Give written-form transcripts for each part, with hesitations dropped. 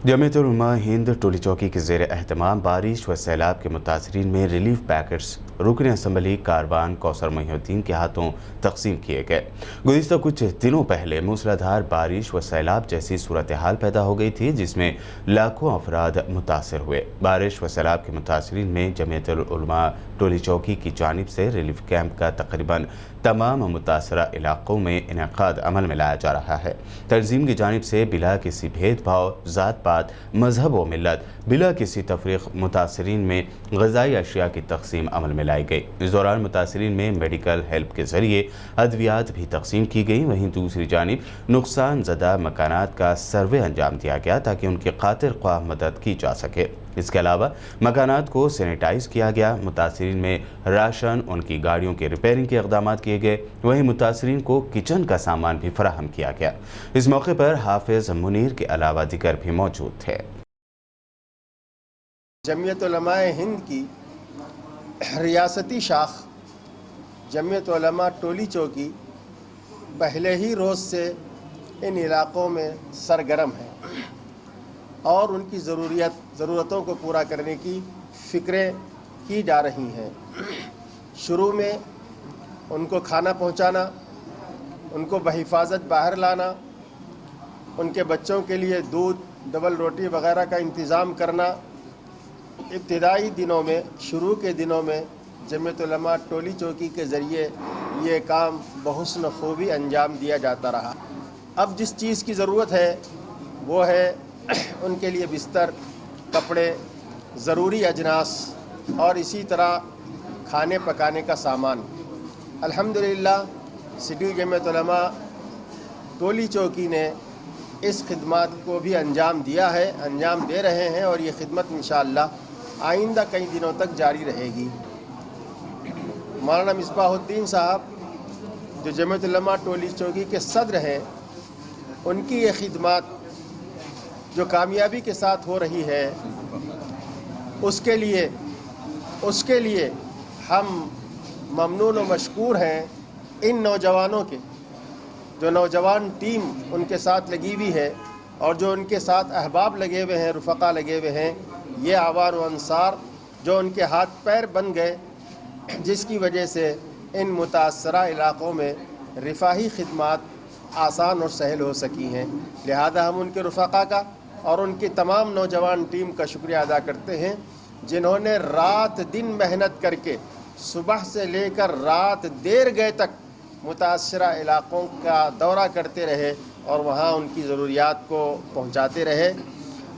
जमीयत उलमा हिंद टोली चौकी के ज़ेर एहतमाम बारिश व सैलाब के मुतासरीन में रिलीफ पैकेट्स रुकन असम्बली कारवान कौसर मोहिउद्दीन के हाथों तकसीम किए गए। गुज़िश्ता कुछ दिनों पहले मूसलाधार बारिश व सैलाब जैसी सूरत हाल पैदा हो गई थी, जिसमें लाखों अफराद मुतासर हुए। बारिश व सैलाब के मुतासरीन में जमीयत उलमा टोली चौकी की जानिब से रिलीफ कैंप का तकरीबन तमाम मुतासरा इलाक़ों में इनेकाद अमल में लाया जा रहा है। तंजीम की जानिब से बिला किसी भेदभाव, ज़ात पात, मजहब व मिलत, बिला किसी तफरीक मुतासरीन में ग़िज़ाई अशिया की तकसीम अमल में लाई गई। इस दौरान मुतासरीन में मेडिकल हेल्प के ज़रिए अद्वियात भी तकसीम की गई। वहीं दूसरी जानिब नुकसान ज़दा मकानात का सर्वे अंजाम दिया गया ताकि उनकी खातिर ख्वाह मदद की जा सके। इसके अलावा मकानात को सैनिटाइज किया गया। मुतासरीन में राशन, उनकी गाड़ियों के रिपेयरिंग के इक़दामात किए गए। वहीं मुतासरीन को किचन का सामान भी फराहम किया गया। इस मौके पर हाफिज मुनीर के अलावा दिगर भी मौजूद थे। जमीयत उलमा हिंद की रियासती शाख जमीयत उलमा टोली चौकी पहले ही रोज़ से इन इलाक़ों में सरगर्म है और उनकी ज़रूरतों को पूरा करने की फ़िक्रें की जा रही हैं। शुरू में उनको खाना पहुंचाना, उनको बहिफाजत बाहर लाना, उनके बच्चों के लिए दूध, डबल रोटी वगैरह का इंतज़ाम करना। इब्तिदाई दिनों में, शुरू के दिनों में जमीयत उलमा टोली चौकी के ज़रिए ये काम बहुस्न खूबी अंजाम दिया जाता रहा। अब जिस चीज़ की ज़रूरत है वो है उनके लिए बिस्तर, कपड़े, ज़रूरी अजनास और इसी तरह खाने पकाने का सामान। अल्हम्दुलिल्लाह सिटी जमीयत उलमा टोली चौकी ने इस खिदमत को भी अंजाम दिया है, अंजाम दे रहे हैं और ये खिदमत इंशाअल्लाह आइंदा कई दिनों तक जारी रहेगी। मौलाना मिसबाहुद्दीन साहब जो जमीयत उलमा टोली चौकी के सदर हैं, उनकी ये खिदमत जो कामयाबी के साथ हो रही है उसके लिए हम ममनून व मशकूर हैं। इन नौजवानों के जो नौजवान टीम उनके साथ लगी हुई है और जो उनके साथ अहबाब लगे हुए हैं, रुफ़क़ा लगे हुए हैं, ये आवार व अंसार जो उनके हाथ पैर बन गए, जिसकी वजह से इन मुतासरा इलाक़ों में रिफ़ाही खिदमात आसान और सहल हो सकी हैं। लिहाजा हम उनके रुफ़क़ा का और उनकी तमाम नौजवान टीम का शुक्रिया अदा करते हैं, जिन्होंने रात दिन मेहनत करके सुबह से लेकर रात देर गए तक मुतासरा इलाक़ों का दौरा करते रहे और वहाँ उनकी ज़रूरियात को पहुँचाते रहे।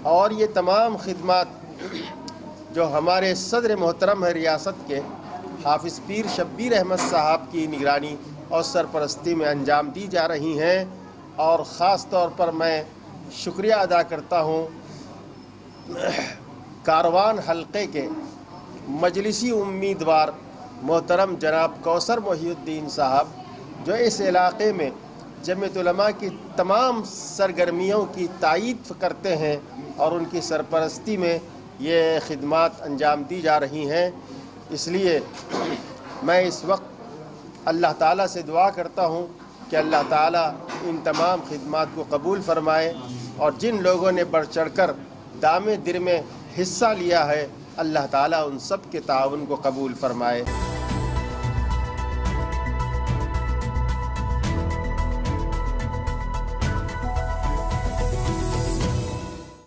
और ये तमाम खिदमत जो हमारे सदर मोहतरम है रियासत के हाफिज़ पीर शब्बीर अहमद साहब की निगरानी और सरपरस्ती में अंजाम दी जा रही हैं। और ख़ास तौर पर मैं शुक्रिया अदा करता हूँ कारवान हल्के के मजलिसी उम्मीदवार मोहतरम जनाब कौसर मोहिउद्दीन साहब, जो इस इलाक़े में जमीयत उलमा की तमाम सरगर्मियों की तायीद करते हैं और उनकी सरपरस्ती में ये खिदमत अंजाम दी जा रही हैं। इसलिए मैं इस वक्त अल्लाह ताला से दुआ करता हूँ कि अल्लाह ताला इन तमाम खिदमत को कबूल फ़रमाए और जिन लोगों ने बढ़ चढ़ कर दामे दिर में हिस्सा लिया है, अल्लाह ताला उन सब के ताउन को कबूल फ़रमाए।